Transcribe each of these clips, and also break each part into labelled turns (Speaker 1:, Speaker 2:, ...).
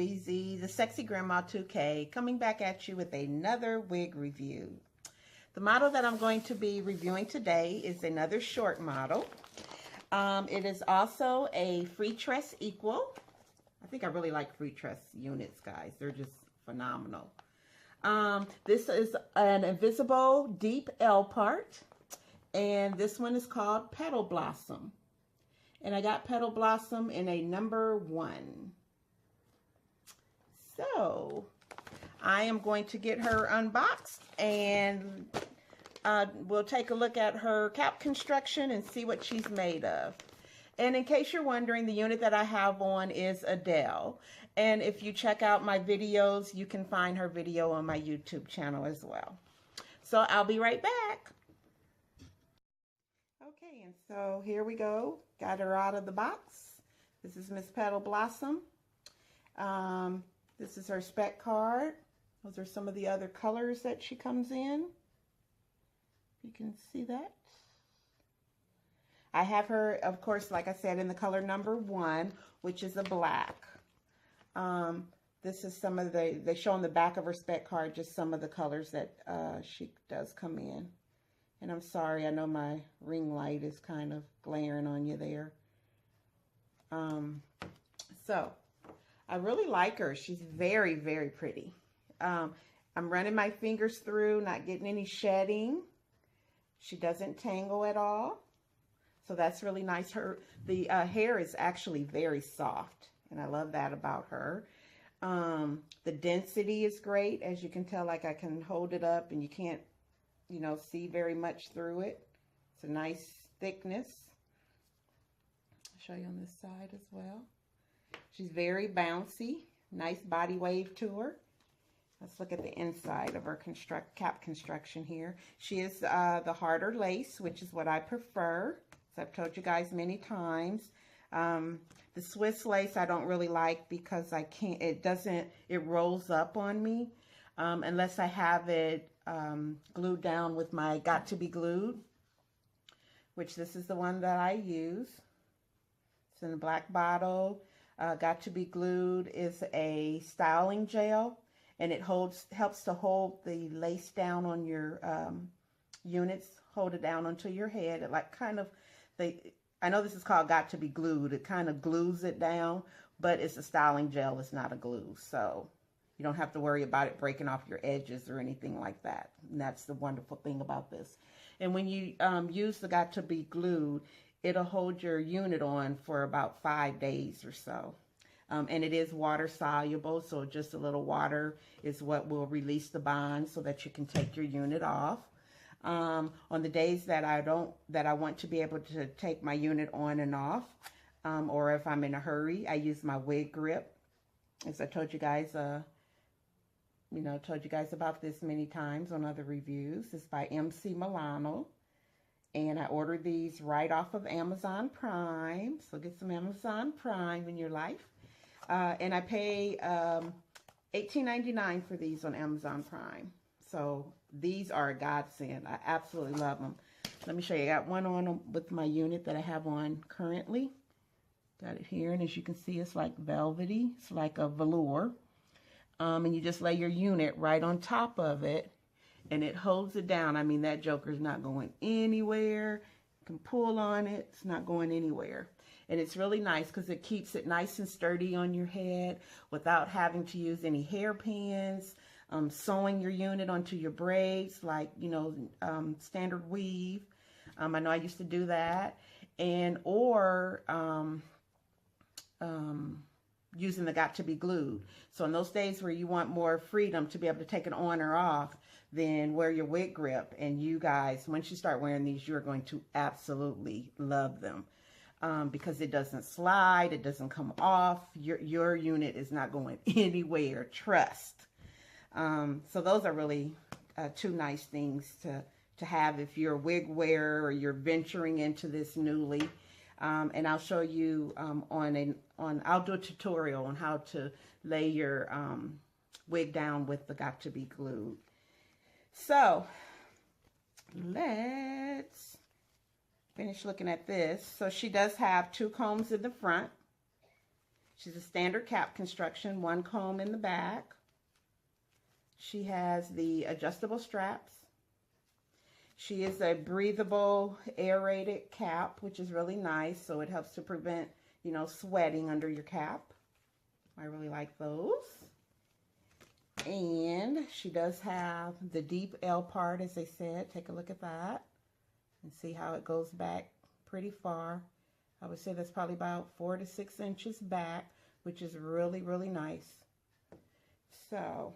Speaker 1: Weezy, the Sexy Grandma 2K, coming back at you with another wig review. The model that I'm going to be reviewing today is another short model. It is also a Freetress equal. I think I really like Freetress units, guys. They're just phenomenal. This is an invisible deep L part, and this one is called Petal Blossom. And I got Petal Blossom in a number 1. So I am going to get her unboxed, and we'll take a look at her cap construction and see what she's made of. And in case you're wondering, the unit that I have on is Adele. And if you check out my videos, you can find her video on my YouTube channel as well. So I'll be right back. Okay, and so here we go. Got her out of the box. This is Miss Petal Blossom. This is her spec card. Those are some of the other colors that she comes in. You can see that. I have her, of course, like I said, in the color number 1, which is a black. This is some of they show on the back of her spec card just some of the colors that she does come in. And I'm sorry, I know my ring light is kind of glaring on you there. So I really like her. She's very, very pretty. I'm running my fingers through, not getting any shedding. She doesn't tangle at all. So that's really nice. The hair is actually very soft, and I love that about her. The density is great. As you can tell, like I can hold it up and you can't, you know, see very much through it. It's a nice thickness. I'll show you on this side as well. She's very bouncy. Nice body wave to her. Let's look at the inside of her cap construction here. She is the harder lace, which is what I prefer. As I've told you guys many times. The Swiss lace I don't really like because I can't, it rolls up on me unless I have it glued down with my Got To Be Glued, which this is the one that I use. It's in a black bottle. Got To Be Glued is a styling gel, and it helps to hold the lace down on your units, hold it down onto your head. It like kind of, I know this is called Got To Be Glued. It kind of glues it down, but it's a styling gel. It's not a glue, so you don't have to worry about it breaking off your edges or anything like that. And that's the wonderful thing about this. And when you use the Got To Be Glued, it'll hold your unit on for about 5 days or so. And it is water soluble, so just a little water is what will release the bond so that you can take your unit off. On the days that I want to be able to take my unit on and off, or if I'm in a hurry, I use my wig grip. As I told you guys, told you guys about this many times on other reviews. It's by MC Milano, and I ordered these right off of Amazon Prime. So get some Amazon Prime in your life, and I pay $18.99 for these on Amazon Prime. So these are a godsend. I absolutely love them. Let me show you. I got one on with my unit that I have on currently. Got it here, and as you can see, it's like velvety. It's like a velour. And you just lay your unit right on top of it, and it holds it down. I mean, that joker's not going anywhere. You can pull on it. It's not going anywhere. And it's really nice because it keeps it nice and sturdy on your head without having to use any hairpins. Sewing your unit onto your braids like, standard weave. I know I used to do that. Or using the Got To Be Glued. So in those days where you want more freedom to be able to take it on or off, then wear your wig grip. And you guys, once you start wearing these, you're going to absolutely love them. Because it doesn't slide, it doesn't come off. Your unit is not going anywhere, trust. So those are really 2 nice things to have if you're a wig wearer or you're venturing into this newly. And I'll show you I'll do a tutorial on how to lay your wig down with the Got To Be Glued. So let's finish looking at this. So she does have 2 combs in the front. She's a standard cap construction, one comb in the back. She has the adjustable straps. She is a breathable, aerated cap, which is really nice. So it helps to prevent, you know, sweating under your cap. I really like those. And she does have the deep L part, as they said. Take a look at that and see how it goes back pretty far. I would say that's probably about 4 to 6 inches back, which is really, really nice. So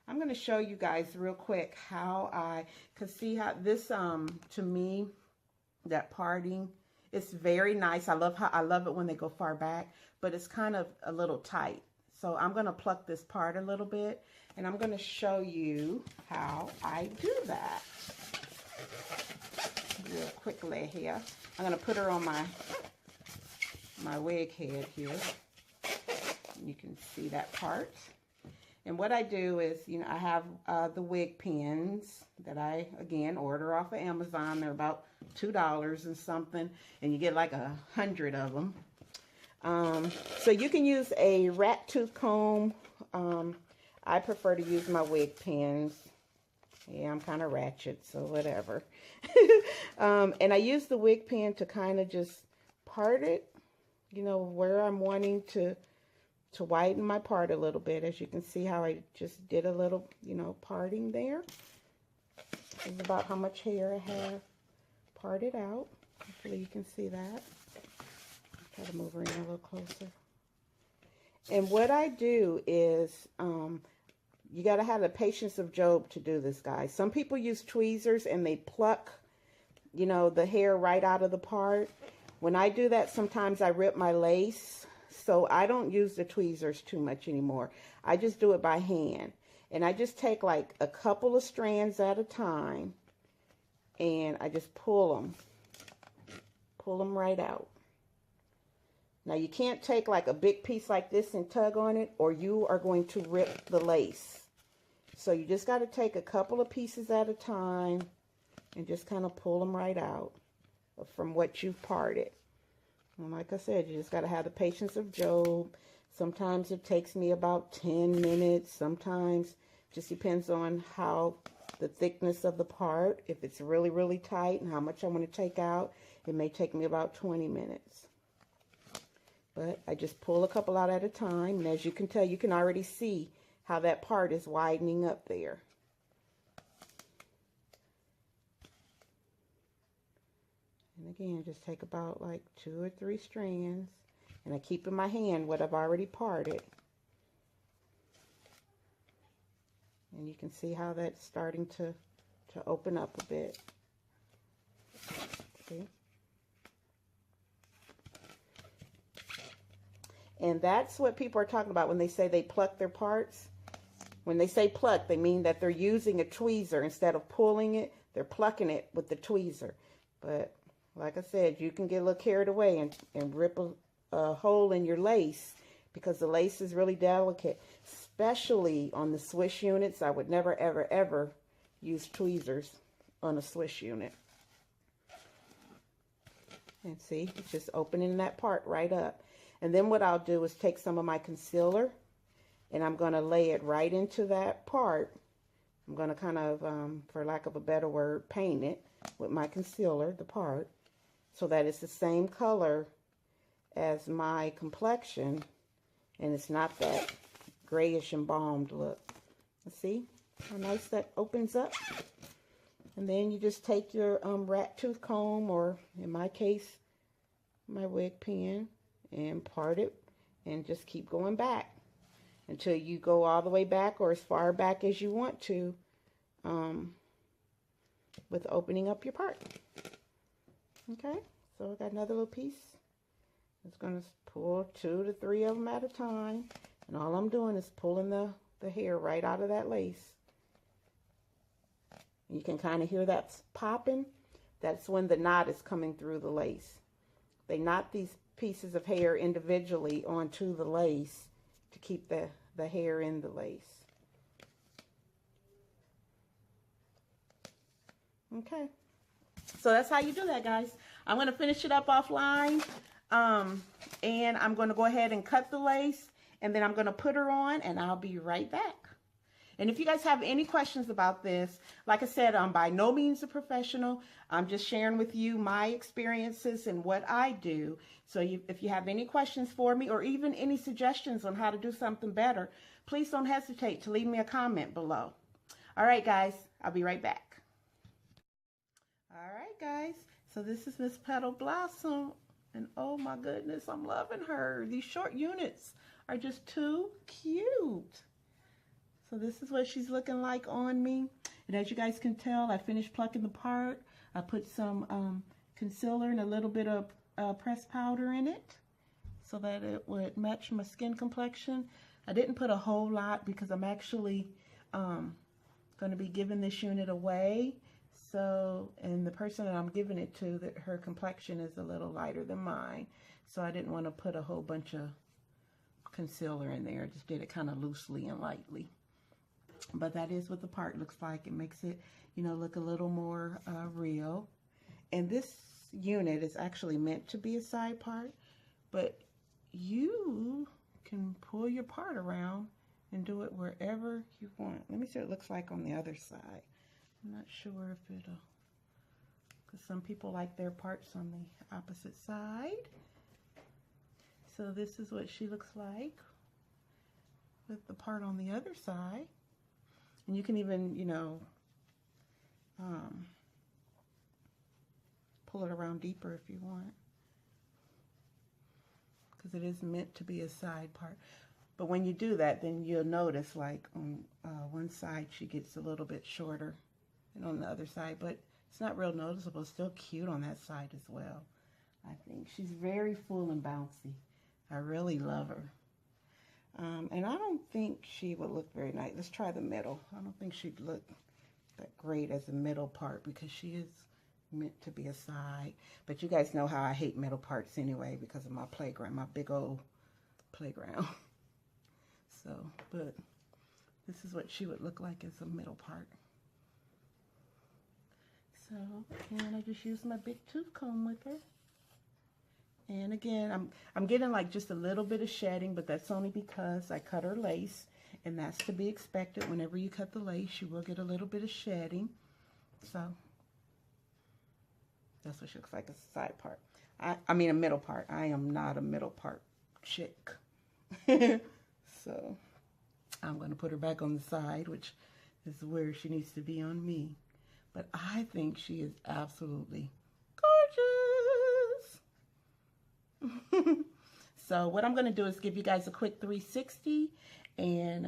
Speaker 1: I'm going to show you guys real quick how I can see how this, to me, that parting, it's very nice. I love it when they go far back, but it's kind of a little tight. So I'm going to pluck this part a little bit, and I'm going to show you how I do that. Real quickly here. I'm going to put her on my wig head here. You can see that part. And what I do is, you know, I have the wig pins that I, again, order off of Amazon. They're about $2 and something, and you get like 100 of them. So you can use a rat tooth comb. I prefer to use my wig pins. Yeah, I'm kind of ratchet, so whatever. And I use the wig pin to kind of just part it, you know, where I'm wanting to whiten my part a little bit. As you can see how I just did a little, you know, parting there. This is about how much hair I have parted out. Hopefully you can see that. Try to move her in a little closer. And what I do is, you got to have the patience of Job to do this, guys. Some people use tweezers and they pluck, you know, the hair right out of the part. When I do that, sometimes I rip my lace. So I don't use the tweezers too much anymore. I just do it by hand. And I just take like a couple of strands at a time. And I just pull them right out. Now you can't take like a big piece like this and tug on it, or you are going to rip the lace. So you just got to take a couple of pieces at a time and just kind of pull them right out from what you've parted. And like I said, you just got to have the patience of Job. Sometimes it takes me about 10 minutes. Sometimes it just depends on how the thickness of the part. If it's really, really tight and how much I want to take out, it may take me about 20 minutes. But I just pull a couple out at a time. And as you can tell, you can already see how that part is widening up there. And again, just take about like 2 or 3 strands. And I keep in my hand what I've already parted. And you can see how that's starting to open up a bit. See? And that's what people are talking about when they say they pluck their parts. When they say pluck, they mean that they're using a tweezer. Instead of pulling it, they're plucking it with the tweezer. But like I said, you can get a little carried away and rip a hole in your lace, because the lace is really delicate. Especially on the Swiss units. I would never, ever, ever use tweezers on a Swiss unit. And see, it's just opening that part right up. And then what I'll do is take some of my concealer, and I'm going to lay it right into that part. I'm going to kind of, for lack of a better word, paint it with my concealer, the part, so that it's the same color as my complexion, and it's not that grayish embalmed look. See how nice that opens up? And then you just take your rat tooth comb, or in my case, my wig pen, and part it, and just keep going back until you go all the way back, or as far back as you want to, with opening up your part. Okay, so I got another little piece. I'm just going to pull 2 to 3 of them at a time, and all I'm doing is pulling the hair right out of that lace. And you can kind of hear that popping. That's when the knot is coming through the lace. They knot these pieces of hair individually onto the lace to keep the hair in the lace. Okay, so that's how you do that, guys. I'm going to finish it up offline. And I'm going to go ahead and cut the lace, and then I'm going to put her on, and I'll be right back. And if you guys have any questions about this, like I said, I'm by no means a professional. I'm just sharing with you my experiences and what I do. So if you have any questions for me, or even any suggestions on how to do something better, please don't hesitate to leave me a comment below. All right, guys, I'll be right back. All right, guys, so this is Miss Petal Blossom. And oh my goodness, I'm loving her. These short units are just too cute. So this is what she's looking like on me. And as you guys can tell, I finished plucking the part. I put some concealer and a little bit of pressed powder in it so that it would match my skin complexion. I didn't put a whole lot because I'm actually going to be giving this unit away. So, and the person that I'm giving it to, that her complexion is a little lighter than mine. So I didn't want to put a whole bunch of concealer in there. I just did it kind of loosely and lightly. But that is what the part looks like. It makes it, you know, look a little more real. And this unit is actually meant to be a side part, but you can pull your part around and do it wherever you want. Let me see what it looks like on the other side. I'm not sure if it'll, because some people like their parts on the opposite side. So this is what she looks like with the part on the other side. And you can even, you know, pull it around deeper if you want, because it is meant to be a side part. But when you do that, then you'll notice, like, on one side she gets a little bit shorter and on the other side, but it's not real noticeable. It's still cute on that side as well. I think she's very full and bouncy. I really love her. And I don't think she would look very nice. Let's try the middle. I don't think she'd look that great as a middle part because she is meant to be a side. But you guys know how I hate middle parts anyway because of my playground, my big old playground. So, but this is what she would look like as a middle part. So, and I just used my big tooth comb with her. And again, I'm getting like just a little bit of shedding, but that's only because I cut her lace, and that's to be expected. Whenever you cut the lace, you will get a little bit of shedding. So that's what she looks like as a side part. I mean a middle part. I am not a middle part chick. So I'm going to put her back on the side, which is where she needs to be on me. But I think she is absolutely gorgeous. So what I'm going to do is give you guys a quick 360 and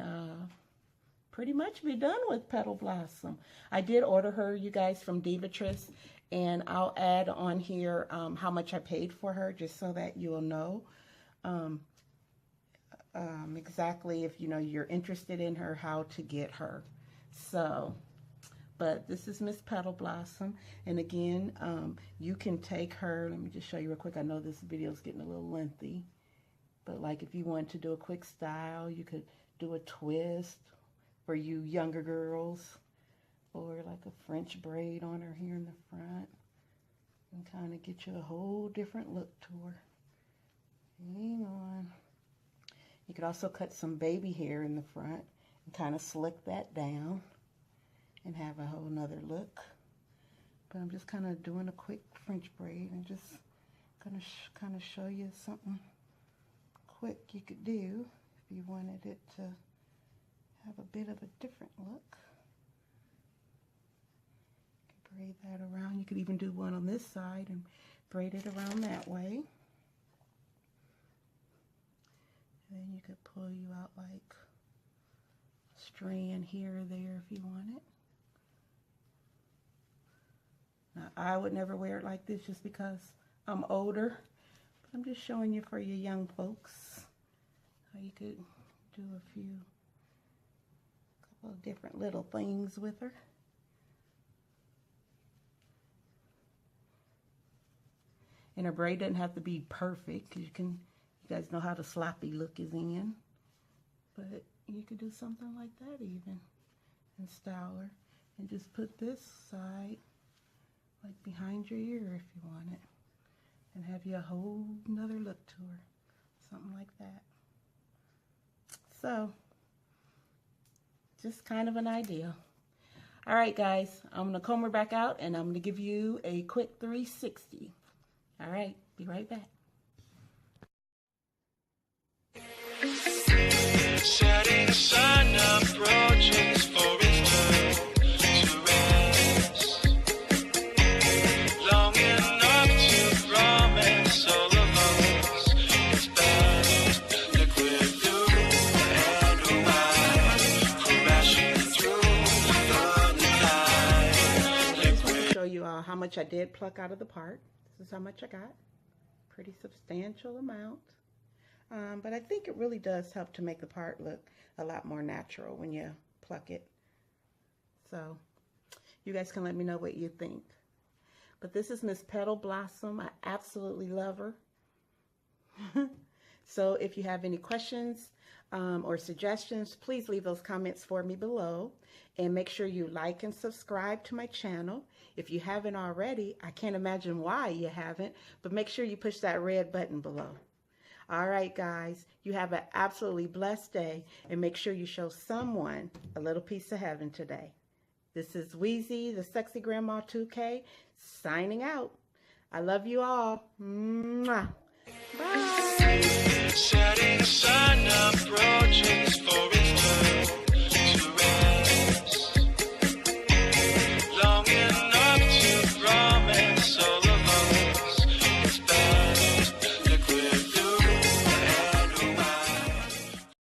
Speaker 1: pretty much be done with Petal Blossom. I did order her, you guys, from Freetress, and I'll add on here how much I paid for her, just so that you will know exactly, if you know you're interested in her, how to get her. So, but this is Miss Petal Blossom, and again, you can take her. Let me just show you real quick. I know this video is getting a little lengthy, but like if you want to do a quick style, you could do a twist for you younger girls, or like a French braid on her here in the front, and kind of get you a whole different look to her. Hang on. You could also cut some baby hair in the front and kind of slick that down and have a whole nother look. But I'm just kind of doing a quick French braid and just gonna kind of show you something quick you could do if you wanted it to have a bit of a different look. You can braid that around. You could even do one on this side and braid it around that way. And then you could pull you out like a strand here or there if you want it. Now, I would never wear it like this just because I'm older, but I'm just showing you for you young folks how you could do a couple of different little things with her. And her braid doesn't have to be perfect. You guys know how the sloppy look is in, but you could do something like that even and style her and just put this side like behind your ear if you want it, and have you a whole nother look to her. Something like that. So, just kind of an idea. All right, guys, I'm going to comb her back out, and I'm going to give you a quick 360. All right, be right back.
Speaker 2: Setting sun approaches for its turn to rest. Long enough to promise all of us its best. Liquid through and a while, crashing through the night. Liquid.
Speaker 1: Show you all how much I did pluck out of the part. This is how much I got. Pretty substantial amount. But I think it really does help to make the part look a lot more natural when you pluck it. So you guys can let me know what you think. But this is Miss Petal Blossom. I absolutely love her. So if you have any questions or suggestions, please leave those comments for me below. And make sure you like and subscribe to my channel. If you haven't already, I can't imagine why you haven't, but make sure you push that red button below. All right, guys, you have an absolutely blessed day, and make sure you show someone a little piece of heaven today. This is Weezy, the Sexy Grandma 2K, signing out. I love you all. Mwah. Bye.
Speaker 2: Setting sun approaches.